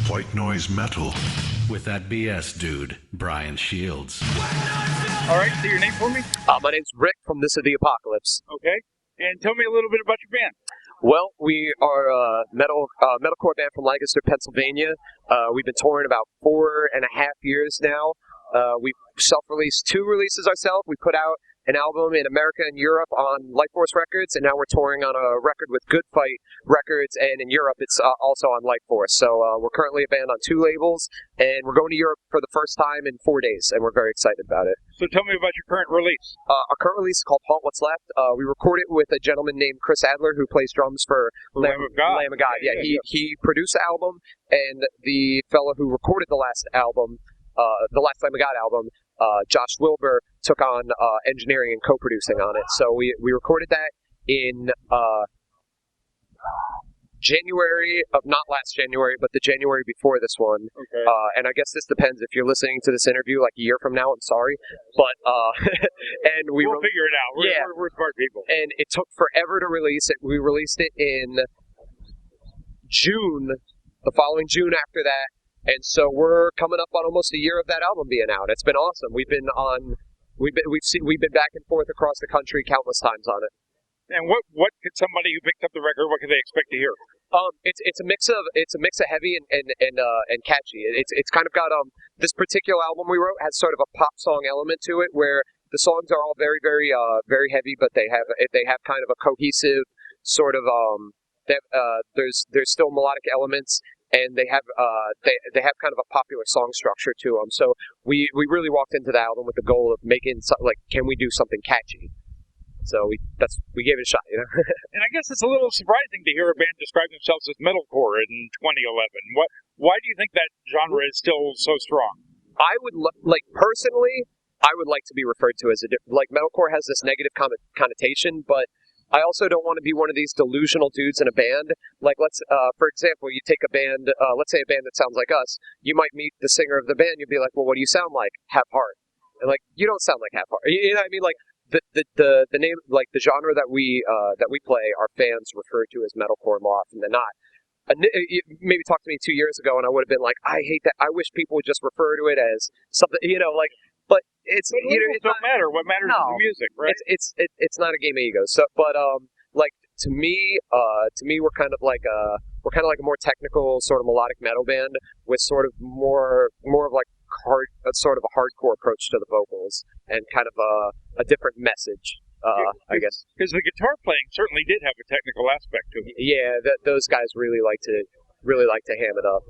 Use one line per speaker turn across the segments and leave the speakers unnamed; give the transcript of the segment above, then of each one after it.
White Noise Metal. With that BS dude, Brian Shields.
All right, say your name for me.
My name's Rick from This Is the Apocalypse.
Okay, and tell me a little bit about your band.
Well, we are a metalcore band from Lancaster, Pennsylvania. We've been touring about 4.5 years now. We've self-released 2 releases ourselves. We put out an album in America and Europe on Life Force Records, and now we're touring on a record with Good Fight Records, and in Europe it's also on Life Force. So we're currently a band on 2 labels, and we're going to Europe for the first time in 4 days, and we're very excited about it.
So tell me about your current release.
Our current release is called Haunt What's Left. We recorded it with a gentleman named Chris Adler, who plays drums for
Lamb of God.
Lamb of God. Yeah, he produced the album, and the fellow who recorded the last album, the last Lamb of God album, Josh Wilbur, took on engineering and co-producing on it. So we recorded that in January of, not last January, but the January before this one.
Okay.
And I guess this depends if you're listening to this interview like a year from now. I'm sorry, but and we'll
figure it out. We're smart people.
And it took forever to release it. We released it in June, the following June after that. And so we're coming up on almost a year of that album being out. It's been awesome. We've been back and forth across the country countless times on it.
And what could somebody who picked up the record, what could they expect to hear?
It's a mix of heavy and catchy. It's kind of got this particular album we wrote has sort of a pop song element to it, where the songs are all very very very heavy, but they have kind of a cohesive sort of there's still melodic elements. And they have kind of a popular song structure to them. So we really walked into the album with the goal of making can we do something catchy? So we gave it a shot, you know.
And I guess it's a little surprising to hear a band describe themselves as metalcore in 2011. Why do you think that genre is still so strong?
I would personally, I would like to be referred to as metalcore has this negative connotation, but I also don't want to be one of these delusional dudes in a band. Like, for example, you take a band, let's say a band that sounds like us. You might meet the singer of the band. You'd be like, well, what do you sound like? Half Heart. And you don't sound like Half Heart. You know what I mean? The name, the genre that we play, our fans refer to as metalcore more often than not. Maybe talk to me 2 years ago, and I would have been like, I hate that. I wish people would just refer to it as something, But it's
it don't matter. What matters is the music, right?
It's not a game of egos. So, but to me, we're kind of like a more technical sort of melodic metal band with sort of more of sort of a hardcore approach to the vocals and kind of a different message. I guess
because the guitar playing certainly did have a technical aspect to it.
Yeah, those guys really like to ham it up.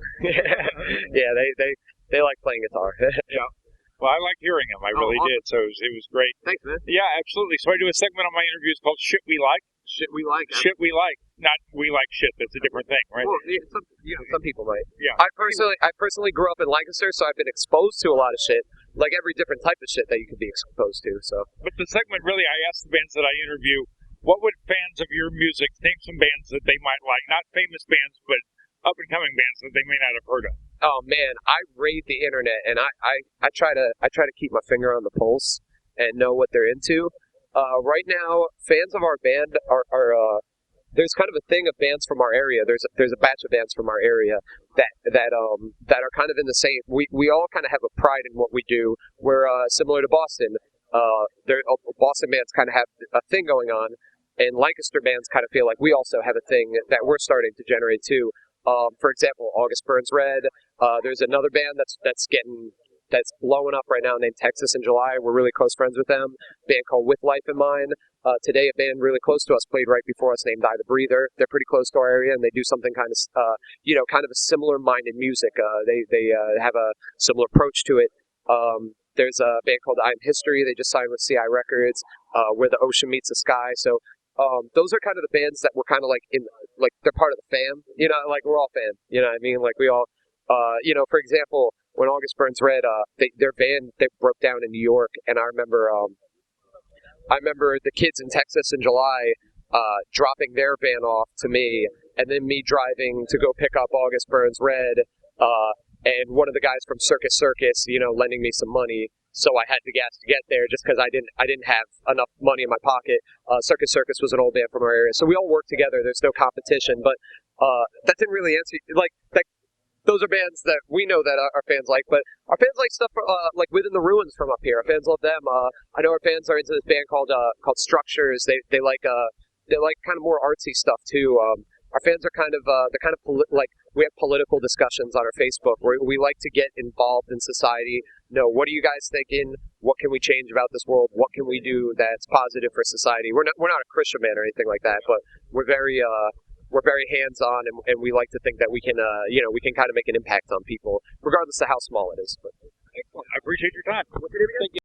Yeah, they like playing guitar.
Yeah. Well, I liked hearing him. I really did. So it was great.
Thanks, man.
Yeah, absolutely. So I do a segment on my interviews called Shit We Like.
Shit we like.
Shit we like. Not we like shit. That's a different thing, right?
Well, some people might.
Yeah.
I personally grew up in Lancaster, so I've been exposed to a lot of shit, like every different type of shit that you could be exposed to. So.
But the segment, really, I ask the bands that I interview, what would fans of your music name some bands that they might like? Not famous bands, but up-and-coming bands that they may not have heard of.
Oh man, I raid the internet, and I try to keep my finger on the pulse and know what they're into. Right now, fans of our band are there's kind of a thing of bands from our area. There's a batch of bands from our area that are kind of in the same. We all kind of have a pride in what we do. We're similar to Boston. Boston bands kind of have a thing going on, and Lancaster bands kind of feel like we also have a thing that we're starting to generate too. For example, August Burns Red. There's another band that's blowing up right now named Texas in July. We're really close friends with them. A band called With Life in Mind. Today, a band really close to us played right before us named Die the Breather. They're pretty close to our area, and they do something kind of a similar-minded music. They have a similar approach to it. There's a band called I'm History. They just signed with CI Records, where the ocean meets the sky. So those are kind of the bands that we're kind of they're part of the fam. We're all fam. You know what I mean? We all, for example, when August Burns Red, their van, they broke down in New York, and I remember the kids in Texas in July dropping their van off to me, and then me driving to go pick up August Burns Red, and one of the guys from Circus, lending me some money, so I had the gas to get there just because I didn't have enough money in my pocket. Circus was an old band from our area, so we all work together. There's no competition, but that didn't really answer that those are bands that we know that our fans like. But our fans like stuff like Within the Ruins from up here. Our fans love them. I know our fans are into this band called Structures. They like kind of more artsy stuff too. Our fans are kind of like we have political discussions on our Facebook where we like to get involved in society. What are you guys thinking? What can we change about this world? What can we do that's positive for society? We're not a Christian band or anything like that, but we're very hands-on, and we like to think that we can kind of make an impact on people, regardless of how small it is. But
excellent. I appreciate your time.
What's your name again?